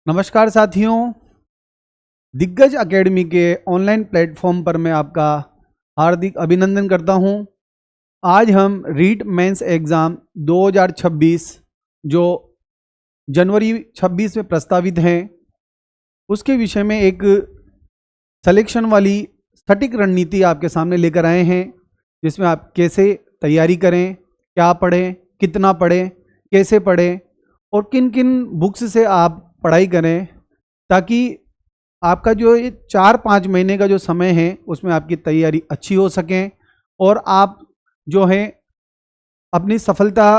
नमस्कार साथियों, दिग्गज एकेडमी के ऑनलाइन प्लेटफॉर्म पर मैं आपका हार्दिक अभिनंदन करता हूं। आज हम रीट मेंस एग्ज़ाम 2026 जो जनवरी 26 में प्रस्तावित हैं उसके विषय में एक सिलेक्शन वाली सटीक रणनीति आपके सामने लेकर आए हैं, जिसमें आप कैसे तैयारी करें, क्या पढ़ें, कितना पढ़ें, कैसे पढ़ें और किन किन बुक्स से आप पढ़ाई करें, ताकि आपका जो ये 4-5 महीने का जो समय है उसमें आपकी तैयारी अच्छी हो सके और आप जो है अपनी सफलता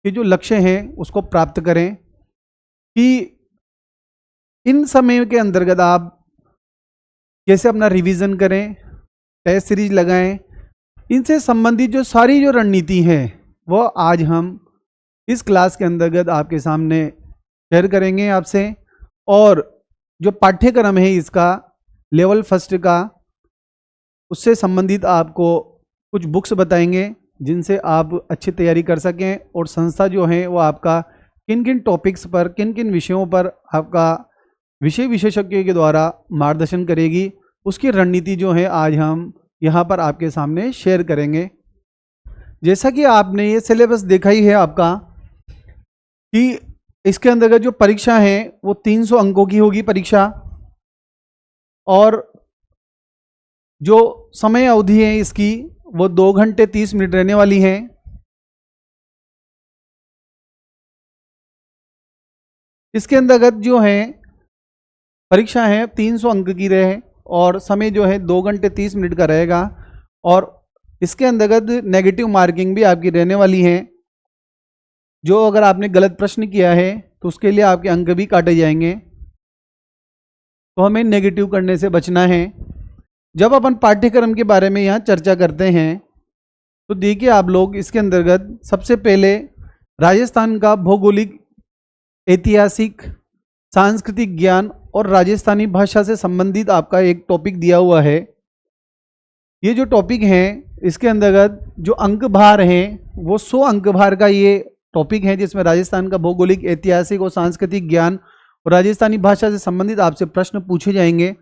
के जो लक्ष्य हैं उसको प्राप्त करें। कि इन समय के अंतर्गत आप कैसे अपना रिवीजन करें, टेस्ट सीरीज लगाएं, इनसे संबंधित जो सारी जो रणनीति है वो आज हम इस क्लास के अंतर्गत आपके सामने शेयर करेंगे आपसे। और जो पाठ्यक्रम है इसका लेवल फर्स्ट का, उससे संबंधित आपको कुछ बुक्स बताएंगे जिनसे आप अच्छी तैयारी कर सकें, और संस्था जो है वो आपका किन किन टॉपिक्स पर, किन किन विषयों पर आपका विषय विशेषज्ञों के द्वारा मार्गदर्शन करेगी, उसकी रणनीति जो है आज हम यहाँ पर आपके सामने शेयर करेंगे। जैसा कि आपने ये सिलेबस देखा ही है आपका कि इसके अंतर्गत जो परीक्षा है वो 300 अंकों की होगी परीक्षा, और जो समय अवधि है इसकी वो 2 घंटे 30 मिनट रहने वाली है। इसके अंतर्गत जो है परीक्षा है 300 अंक की रहे और समय जो है 2 घंटे 30 मिनट का रहेगा, और इसके अंतर्गत नेगेटिव मार्किंग भी आपकी रहने वाली है। जो अगर आपने गलत प्रश्न किया है तो उसके लिए आपके अंक भी काटे जाएंगे, तो हमें नेगेटिव करने से बचना है। जब अपन पाठ्यक्रम के बारे में यहाँ चर्चा करते हैं तो देखिए आप लोग, इसके अंतर्गत सबसे पहले राजस्थान का भौगोलिक, ऐतिहासिक, सांस्कृतिक ज्ञान और राजस्थानी भाषा से संबंधित आपका एक टॉपिक दिया हुआ है। ये जो टॉपिक है इसके अंतर्गत जो अंक भार हैं वो 100 अंक भार का ये टॉपिक है, जिसमें राजस्थान का भौगोलिक, ऐतिहासिक और सांस्कृतिक ज्ञान और राजस्थानी भाषा से संबंधित आपसे प्रश्न पूछे जाएंगे।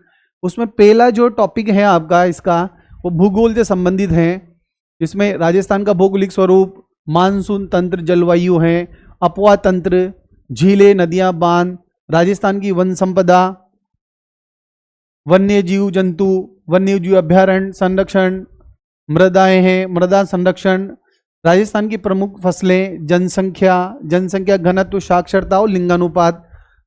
उसमें पहला जो टॉपिक है आपका इसका वो भूगोल से संबंधित है, जिसमें राजस्थान का भौगोलिक स्वरूप, मानसून तंत्र, जलवायु है, अपवा तंत्र, झीलें, नदियां, बांध, राजस्थान की वन संपदा, वन्य जीव जंतु, वन्य जीव अभ्यारण्य संरक्षण, मृदाएं हैं, मृदा संरक्षण, राजस्थान की प्रमुख फसलें, जनसंख्या, जनसंख्या घनत्व, साक्षरता और लिंगानुपात,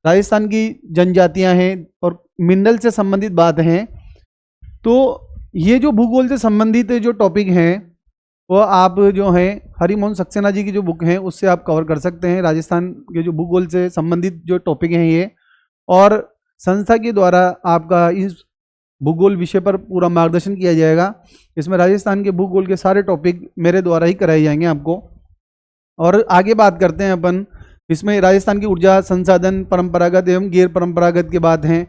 राजस्थान की जनजातियां हैं और मिनरल से संबंधित बात हैं। तो ये जो भूगोल से संबंधित जो टॉपिक हैं वो आप जो है हरिमोहन सक्सेना जी की जो बुक है उससे आप कवर कर सकते हैं। राजस्थान के जो भूगोल से संबंधित जो टॉपिक हैं ये, और संस्था के द्वारा आपका इस भूगोल विषय पर पूरा मार्गदर्शन किया जाएगा। इसमें राजस्थान के भूगोल के सारे टॉपिक मेरे द्वारा ही कराए जाएंगे आपको। और आगे बात करते हैं अपन, इसमें राजस्थान की ऊर्जा संसाधन, परंपरागत एवं गैर परंपरागत की बात है,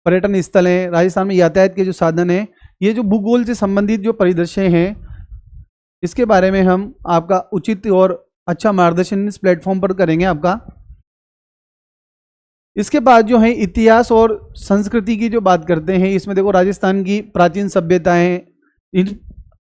पर्यटन स्थल हैं, राजस्थान में यातायात के जो साधन हैं, ये जो भूगोल से संबंधित जो परिदृश्य हैं इसके बारे में हम आपका उचित और अच्छा मार्गदर्शन इस प्लेटफॉर्म पर करेंगे आपका। इसके बाद जो है इतिहास और संस्कृति की जो बात करते हैं, इसमें देखो राजस्थान की प्राचीन सभ्यताएं,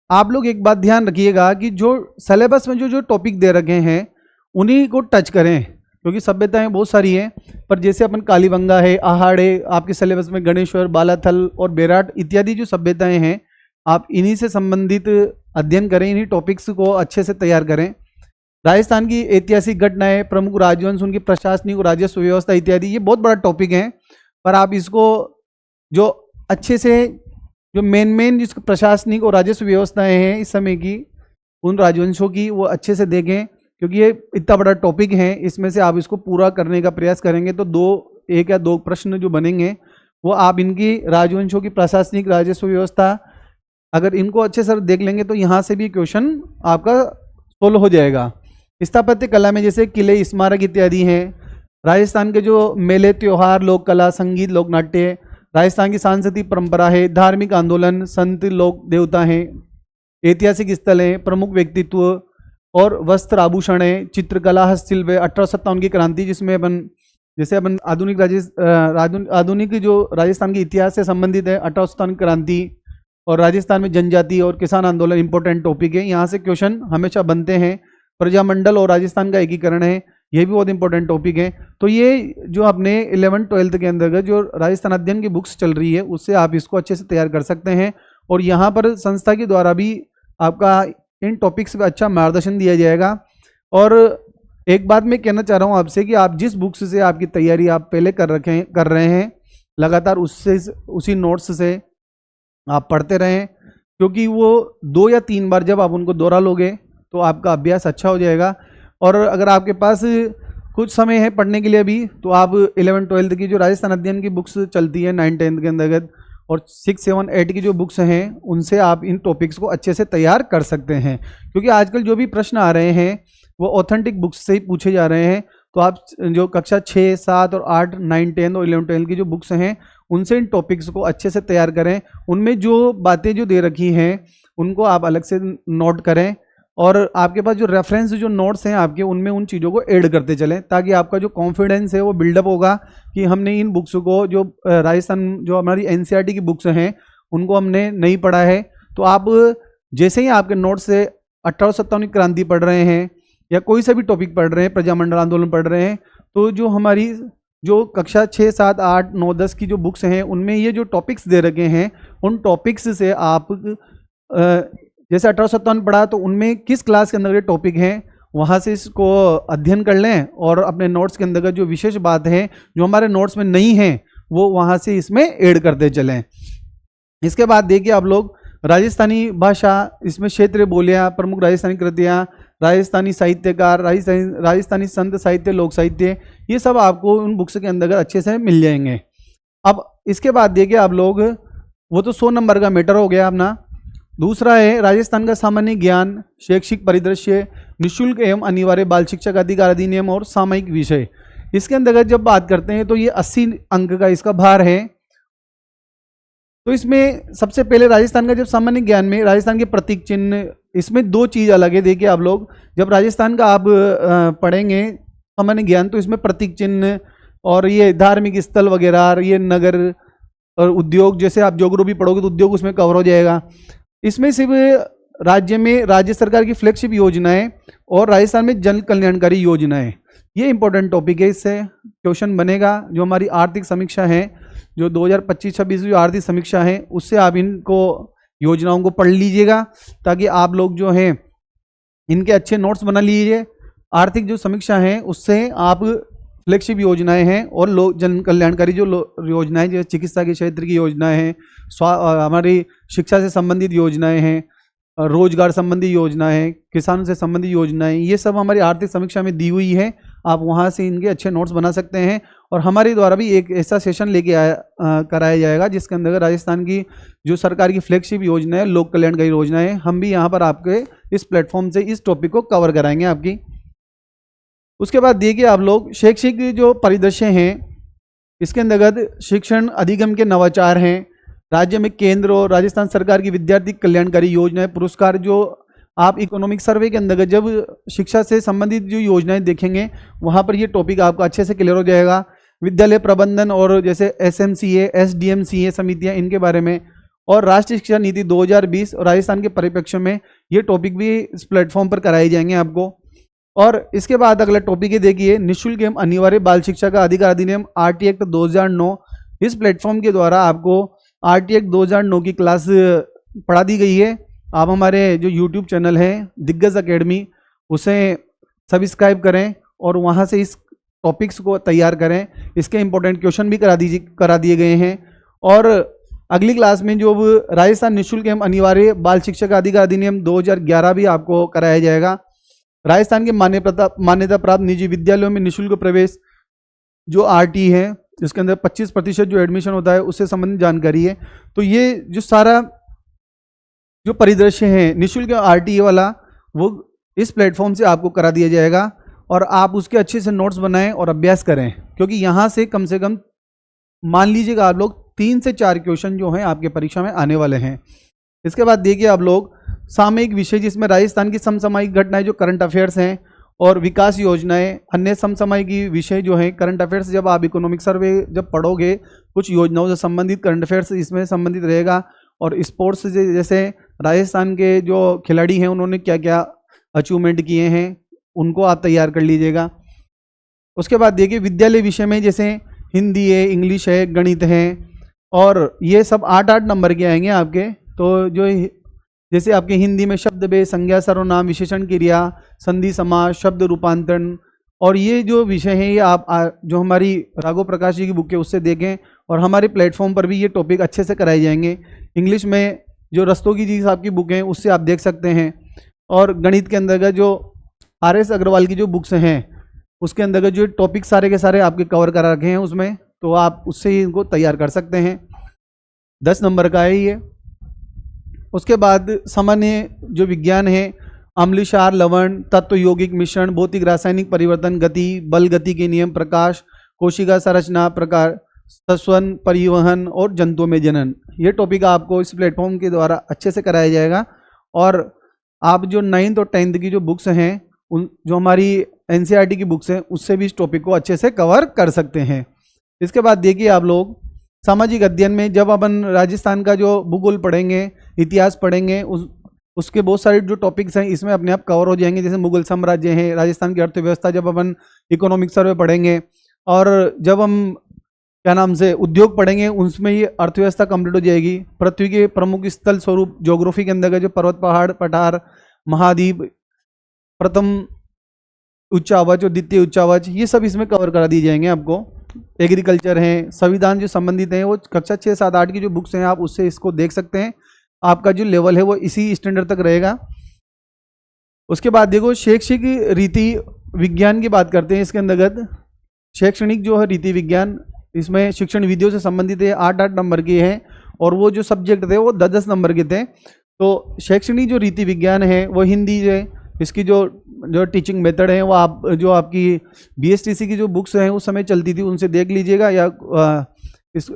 आप लोग एक बात ध्यान रखिएगा कि जो सिलेबस में जो टॉपिक दे रखे हैं उन्हीं को टच करें, क्योंकि सभ्यताएं बहुत सारी हैं, पर जैसे अपन कालीबंगा है, आहाड़े, आपके सिलेबस में गणेश्वर, बालाथल और बेराट इत्यादि जो सभ्यताएं हैं आप इन्हीं से संबंधित अध्ययन करें, इन्हीं टॉपिक्स को अच्छे से तैयार करें। राजस्थान की ऐतिहासिक घटनाएं, प्रमुख राजवंश, उनकी प्रशासनिक और राजस्व व्यवस्था इत्यादि, ये बहुत बड़ा टॉपिक है, पर आप इसको जो अच्छे से जो मेन जिसको प्रशासनिक और राजस्व व्यवस्थाएं हैं इस समय की, उन राजवंशों की, वो अच्छे से देखें, क्योंकि ये इतना बड़ा टॉपिक है। इसमें से आप इसको पूरा करने का प्रयास करेंगे तो एक या दो प्रश्न जो बनेंगे वो आप इनकी राजवंशों की प्रशासनिक, राजस्व व्यवस्था, अगर इनको अच्छे से देख लेंगे तो यहाँ से भी क्वेश्चन आपका सोल्व हो जाएगा। स्थापत्य कला में जैसे किले, स्मारक इत्यादि हैं। राजस्थान के जो मेले, त्योहार, लोक कला, संगीत, लोक नाट्य, राजस्थान की सांस्कृतिक परंपरा है, धार्मिक आंदोलन, संत, लोक देवता हैं, ऐतिहासिक स्थल हैं, प्रमुख व्यक्तित्व और वस्त्र आभूषण है, चित्रकला, हस्तशिल्प, 1857 की क्रांति जिसमें अपन जैसे अपन आधुनिक जो राजस्थान के इतिहास से संबंधित है, 18 क्रांति और राजस्थान में जनजाति और किसान आंदोलन इंपॉर्टेंट टॉपिक है, यहाँ से क्वेश्चन हमेशा बनते हैं। प्रजामंडल और राजस्थान का एकीकरण है, ये भी बहुत इंपॉर्टेंट टॉपिक है। तो ये जो अपने 11th-12th के अंतर्गत जो राजस्थान अध्ययन की बुक्स चल रही है, उससे आप इसको अच्छे से तैयार कर सकते हैं। और यहाँ पर संस्था के द्वारा भी आपका इन टॉपिक्स पे अच्छा मार्गदर्शन दिया जाएगा। और एक बात मैं कहना चाह रहा हूँ आपसे कि आप जिस बुक्स से आपकी तैयारी आप पहले कर रहे हैं, लगातार उसी नोट्स से आप पढ़ते रहें, क्योंकि वो 2 या 3 बार जब आप उनको दोहरा लोगे तो आपका अभ्यास अच्छा हो जाएगा। और अगर आपके पास कुछ समय है पढ़ने के लिए भी, तो आप 11th-12th की जो राजस्थान अध्ययन की बुक्स चलती है 9th-10th के अंतर्गत और 6, 7, 8 की जो बुक्स हैं, उनसे आप इन टॉपिक्स को अच्छे से तैयार कर सकते हैं। क्योंकि आजकल जो भी प्रश्न आ रहे हैं वो ऑथेंटिक बुक्स से ही पूछे जा रहे हैं। तो आप जो कक्षा 6, 7 और 8, 9, 10 और 11, 12 की जो बुक्स हैं, उनसे इन टॉपिक्स को अच्छे से तैयार करें। उनमें जो बातें जो दे रखी हैं उनको आप अलग से नोट करें, और आपके पास जो रेफरेंस जो नोट्स हैं आपके, उनमें उन चीज़ों को ऐड करते चलें, ताकि आपका जो कॉन्फिडेंस है वो बिल्डअप होगा कि हमने इन बुक्स को, जो राजस्थान जो हमारी एनसीईआरटी की बुक्स हैं, उनको हमने नहीं पढ़ा है। तो आप जैसे ही आपके नोट्स से 1857 की क्रांति पढ़ रहे हैं या कोई सा भी टॉपिक पढ़ रहे हैं, प्रजामंडल आंदोलन पढ़ रहे हैं, तो जो हमारी जो कक्षा 6, 7, 8, 9, 10 की जो बुक्स हैं, उनमें ये जो टॉपिक्स दे रखे हैं, उन टॉपिक्स से आप जैसे 1857 पढ़ा तो उनमें किस क्लास के अंदर ये टॉपिक हैं, वहाँ से इसको अध्ययन कर लें और अपने नोट्स के अंदर जो विशेष बात है जो हमारे नोट्स में नहीं है वो वहाँ से इसमें ऐड करते चलें। इसके बाद देखिए आप लोग राजस्थानी भाषा, इसमें क्षेत्रीय बोलियाँ, प्रमुख राजस्थानी कृतियाँ, राजस्थानी साहित्यकार, राजस्थानी संत साहित्य, लोक साहित्य, ये सब आपको उन बुक्स के अंदर अच्छे से मिल जाएंगे। अब इसके बाद देखिए आप लोग, वो तो 100 नंबर का मैटर हो गया अपना। दूसरा है राजस्थान का सामान्य ज्ञान, शैक्षिक परिदृश्य, निःशुल्क एवं अनिवार्य बाल शिक्षक अधिकार अधिनियम और सामयिक विषय। इसके अंतर्गत जब बात करते हैं तो ये 80 अंक का इसका भार है। तो इसमें सबसे पहले राजस्थान का जब सामान्य ज्ञान में राजस्थान के प्रतीक चिन्ह, इसमें 2 चीज़ अलग है। देखिए आप लोग जब राजस्थान का आप पढ़ेंगे सामान्य ज्ञान, तो इसमें प्रतीक चिन्ह और ये धार्मिक स्थल वगैरह, ये नगर और उद्योग, जैसे आप ज्योग्राफी पढ़ोगे तो उद्योग उसमें कवर हो जाएगा। इसमें सिर्फ राज्य में राज्य सरकार की फ्लैगशिप योजनाएं और राजस्थान में जन कल्याणकारी योजनाएं, ये इंपॉर्टेंट टॉपिक है। इससे क्वेश्चन बनेगा। जो हमारी आर्थिक समीक्षा है, जो 2025-26 जो आर्थिक समीक्षा है, उससे आप इनको योजनाओं को पढ़ लीजिएगा, ताकि आप लोग जो हैं इनके अच्छे नोट्स बना लीजिए। आर्थिक जो समीक्षा है उससे आप फ्लैगशिप योजनाएं हैं और लोग जन कल्याणकारी जो योजनाएं, जो चिकित्सा के क्षेत्र की योजनाएं हैं, हमारी शिक्षा से संबंधित योजनाएं हैं, रोजगार संबंधी योजनाएं हैं, किसानों से संबंधित योजनाएं, ये सब हमारी आर्थिक समीक्षा में दी हुई है। आप वहां से इनके अच्छे नोट्स बना सकते हैं। और हमारे द्वारा भी एक ऐसा सेशन लेके कराया जाएगा जिसके अंदर राजस्थान की जो सरकार की फ्लैगशिप योजना है, लोक कल्याणकारी योजना है, हम भी यहाँ पर आपके इस प्लेटफॉर्म से इस टॉपिक को कवर कराएंगे आपकी। उसके बाद देखिए आप लोग शैक्षिक जो परिदृश्य हैं, इसके अंतर्गत शिक्षण अधिगम के नवाचार हैं, राज्य में केंद्र और राजस्थान सरकार की विद्यार्थी कल्याणकारी योजनाएं, पुरस्कार, जो आप इकोनॉमिक सर्वे के अंतर्गत जब शिक्षा से संबंधित जो योजनाएं देखेंगे वहाँ पर ये टॉपिक आपका अच्छे से क्लियर हो जाएगा। विद्यालय प्रबंधन और जैसे SMCA, SDMCA समितियाँ, इनके बारे में, और राष्ट्रीय शिक्षा नीति 2020 और राजस्थान के परिप्रेक्ष्य में ये टॉपिक भी इस प्लेटफॉर्म पर कराए जाएंगे आपको। और इसके बाद अगला टॉपिक है देखिए निःशुल्क एवं अनिवार्य बाल शिक्षा का अधिकार अधिनियम RT एक्ट 2009। इस प्लेटफॉर्म के द्वारा आपको RT एक्ट 2009 की क्लास पढ़ा दी गई है। आप हमारे जो YouTube चैनल है दिग्गज अकेडमी, उसे सब्सक्राइब करें और वहाँ से इस टॉपिक्स को तैयार करें। इसके इंपॉर्टेंट क्वेश्चन भी करा दिए गए हैं। और अगली क्लास में जो राजस्थान निःशुल्क एवं अनिवार्य बाल शिक्षा का अधिकार अधिनियम 2011 भी आपको कराया जाएगा। राजस्थान के मान्यता प्राप्त निजी विद्यालयों में निःशुल्क प्रवेश जो RT है, जिसके अंदर 25% जो एडमिशन होता है, उससे संबंधित जानकारी है। तो ये जो सारा जो परिदृश्य है निःशुल्क RT वाला, वो इस प्लेटफॉर्म से आपको करा दिया जाएगा और आप उसके अच्छे से नोट्स बनाएं और अभ्यास करें, क्योंकि यहाँ से कम मान लीजिएगा आप लोग 3 से 4 क्वेश्चन जो हैं आपके परीक्षा में आने वाले हैं। इसके बाद देखिए आप लोग सामयिक विषय, जिसमें राजस्थान की समसामयिक घटनाएं जो करंट अफेयर्स हैं और विकास योजनाएं, अन्य समसामयिक विषय जो हैं, करंट अफेयर्स, जब आप इकोनॉमिक सर्वे जब पढ़ोगे कुछ योजनाओं से संबंधित करंट अफेयर्स इसमें संबंधित रहेगा। और स्पोर्ट्स जैसे राजस्थान के जो खिलाड़ी हैं उन्होंने क्या क्या अचीवमेंट किए हैं उनको आप तैयार कर लीजिएगा। उसके बाद देखिए विद्यालय विषय में जैसे हिंदी है, इंग्लिश है, गणित है, और ये सब 8-8 नंबर के आएंगे आपके। तो जो जैसे आपके हिंदी में शब्द भेद, संज्ञा, सर्वनाम, विशेषण, क्रिया, संधि, समास, शब्द रूपांतरण, और ये जो विषय हैं ये आप जो हमारी राघव प्रकाश जी की बुक है उससे देखें, और हमारे प्लेटफॉर्म पर भी ये टॉपिक अच्छे से कराए जाएंगे। इंग्लिश में जो रस्तोगी जी साहब की बुक है उससे आप देख सकते हैं, और गणित के अंतर्गत जो RS अग्रवाल की जो बुक्स हैं उसके अंतर्गत जो टॉपिक सारे के सारे आपके कवर करा रखे हैं उसमें, तो आप उससे ही इनको तैयार कर सकते हैं। 10 नंबर का है ये। उसके बाद सामान्य जो विज्ञान है, अम्ल, क्षार, लवण, तत्व, यौगिक मिश्रण, भौतिक रासायनिक परिवर्तन, गति, बल, गति के नियम, प्रकाश, कोशिका संरचना, प्रकार, श्वसन, परिवहन और जंतुओं में जनन, ये टॉपिक आपको इस प्लेटफॉर्म के द्वारा अच्छे से कराया जाएगा। और आप जो 9th और 10th की जो बुक्स हैं उन जो हमारी NCERT की बुक्स हैं उससे भी इस टॉपिक को अच्छे से कवर कर सकते हैं। इसके बाद देखिए आप लोग सामाजिक अध्ययन में जब अपन राजस्थान का जो भूगोल पढ़ेंगे, इतिहास पढ़ेंगे, उसके बहुत सारे जो टॉपिक्स हैं इसमें अपने आप कवर हो जाएंगे। जैसे मुगल साम्राज्य है, राजस्थान की अर्थव्यवस्था जब अपन इकोनॉमिक सर्वे पढ़ेंगे, और जब हम क्या नाम से उद्योग पढ़ेंगे उसमें ये अर्थव्यवस्था कंप्लीट हो जाएगी। पृथ्वी के प्रमुख स्थल स्वरूप ज्योग्राफी के अंदर जो पर्वत, पहाड़, पठार, महाद्वीप, प्रथम उच्चावच और द्वितीय उच्चावच, ये सब इसमें कवर करा दिए जाएंगे आपको। एग्रीकल्चर हैं, संविधान जो संबंधित हैं वो कक्षा 6, 7, 8 की जो बुक्स हैं आप उससे इसको देख सकते हैं। आपका जो लेवल है वो इसी स्टैंडर्ड तक रहेगा। उसके बाद देखो शैक्षिक रीति विज्ञान की बात करते हैं। इसके अंतर्गत शैक्षणिक जो है रीति विज्ञान, इसमें शिक्षण विधियों से संबंधित है, 8-8 नंबर के हैं, और वो जो सब्जेक्ट थे वो 10-10 नंबर के थे। तो शैक्षणिक जो रीति विज्ञान है वो हिंदी है, इसकी जो टीचिंग मेथड है वो आप जो आपकी BSTC की जो बुक्स हैं उस समय चलती थी उनसे देख लीजिएगा, या इस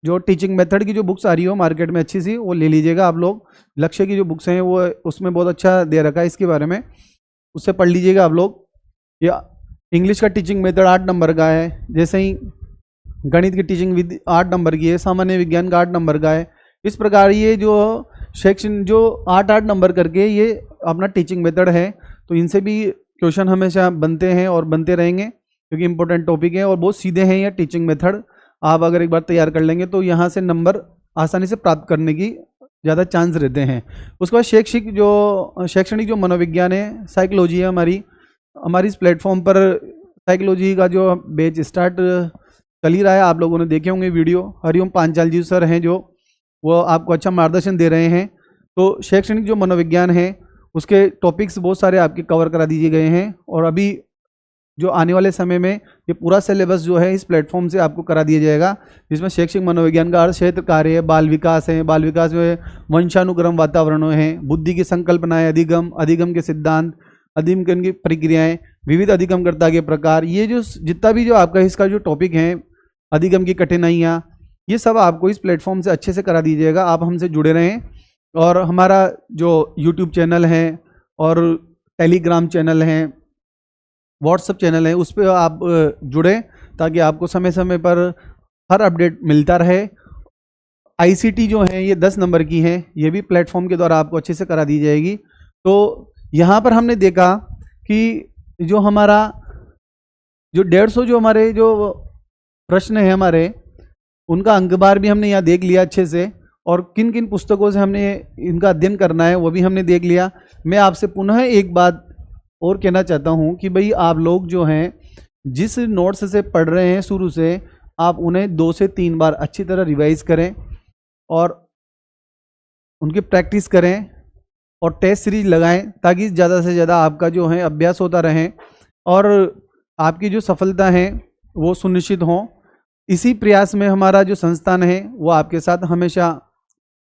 जो टीचिंग मेथड की जो बुक्स आ रही हो मार्केट में अच्छी सी वो ले लीजिएगा आप लोग। लक्ष्य की जो बुक्स हैं वो उसमें बहुत अच्छा दे रखा है इसके बारे में, उससे पढ़ लीजिएगा आप लोग। या इंग्लिश का टीचिंग मेथड 8 नंबर का है, जैसे ही गणित की टीचिंग विधि 8 नंबर की है, सामान्य विज्ञान का 8 नंबर का है। इस प्रकार ये जो सेक्शन जो 8-8 नंबर करके ये अपना टीचिंग मेथड है, तो इनसे भी क्वेश्चन हमेशा बनते हैं और बनते रहेंगे क्योंकि इंपॉर्टेंट टॉपिक है और बहुत सीधे हैं ये टीचिंग मेथड। आप अगर एक बार तैयार कर लेंगे तो यहाँ से नंबर आसानी से प्राप्त करने की ज़्यादा चांस रहते हैं। उसके बाद शैक्षणिक जो मनोविज्ञान है, साइकोलॉजी है हमारी इस प्लेटफॉर्म पर साइकोलॉजी का जो बैच स्टार्ट चल ही रहा है। आप लोगों ने देखे होंगे वीडियो, हरिओम पांचाल जी सर हैं जो वो आपको अच्छा मार्गदर्शन दे रहे हैं। तो शैक्षणिक जो मनोविज्ञान है उसके टॉपिक्स बहुत सारे आपके कवर करा दिए गए हैं, और अभी जो आने वाले समय में ये पूरा सिलेबस जो है इस प्लेटफॉर्म से आपको करा दिया जाएगा, जिसमें शैक्षिक मनोविज्ञान का अर्थ क्षेत्र कार्य है, बाल विकास है, बाल विकास में वंशानुक्रम वातावरण है, बुद्धि की संकल्पनाएं, अधिगम के सिद्धांत, अधिगम की प्रक्रियाएं, विविध अधिगमकर्ता के प्रकार, ये जो जितना भी जो आपका इसका जो टॉपिक है, अधिगम की कठिनाइयाँ, ये सब आपको इस प्लेटफॉर्म से अच्छे से करा दीजिएगा। आप हमसे जुड़े रहें, और हमारा जो यूट्यूब चैनल है और टेलीग्राम चैनल है, व्हाट्सएप चैनल है, उस पर आप जुड़े ताकि आपको समय समय पर हर अपडेट मिलता रहे। ICT जो है ये 10 नंबर की है, ये भी प्लेटफॉर्म के द्वारा आपको अच्छे से करा दी जाएगी। तो यहाँ पर हमने देखा कि जो हमारा जो 150 जो हमारे जो प्रश्न है हमारे, उनका अंकबार भी हमने यहाँ देख लिया अच्छे से, और किन किन पुस्तकों से हमने इनका अध्ययन करना है वो भी हमने देख लिया। मैं आपसे पुनः एक बात और कहना चाहता हूँ कि भाई आप लोग जो हैं जिस नोट्स से पढ़ रहे हैं शुरू से, आप उन्हें 2 से 3 बार अच्छी तरह रिवाइज करें और उनकी प्रैक्टिस करें और टेस्ट सीरीज लगाएं, ताकि ज़्यादा से ज़्यादा आपका जो है अभ्यास होता रहे और आपकी जो सफलता है वो सुनिश्चित हो। इसी प्रयास में हमारा जो संस्थान है वो आपके साथ हमेशा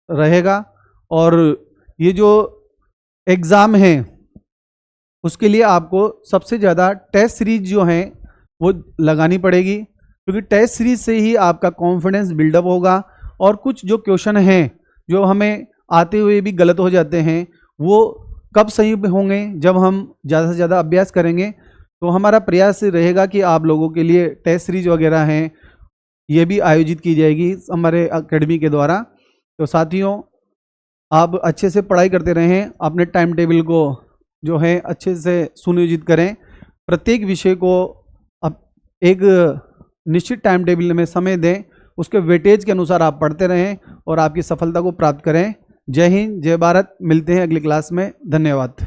रहेगा। और ये जो एग्ज़ाम है उसके लिए आपको सबसे ज़्यादा टेस्ट सीरीज जो है वो लगानी पड़ेगी, क्योंकि टेस्ट सीरीज से ही आपका कॉन्फिडेंस बिल्डअप होगा। और कुछ जो क्वेश्चन हैं जो हमें आते हुए भी गलत हो जाते हैं, वो कब सही होंगे, जब हम ज़्यादा से ज़्यादा अभ्यास करेंगे। तो हमारा प्रयास रहेगा कि आप लोगों के लिए टेस्ट सीरीज वगैरह हैं, ये भी आयोजित की जाएगी हमारे एकेडमी के द्वारा। तो साथियों, आप अच्छे से पढ़ाई करते रहें, अपने टाइम टेबल को जो है अच्छे से सुनियोजित करें, प्रत्येक विषय को अब एक निश्चित टाइम टेबल में समय दें, उसके वेटेज के अनुसार आप पढ़ते रहें और आपकी सफलता को प्राप्त करें। जय हिंद, जय भारत। मिलते हैं अगली क्लास में। धन्यवाद।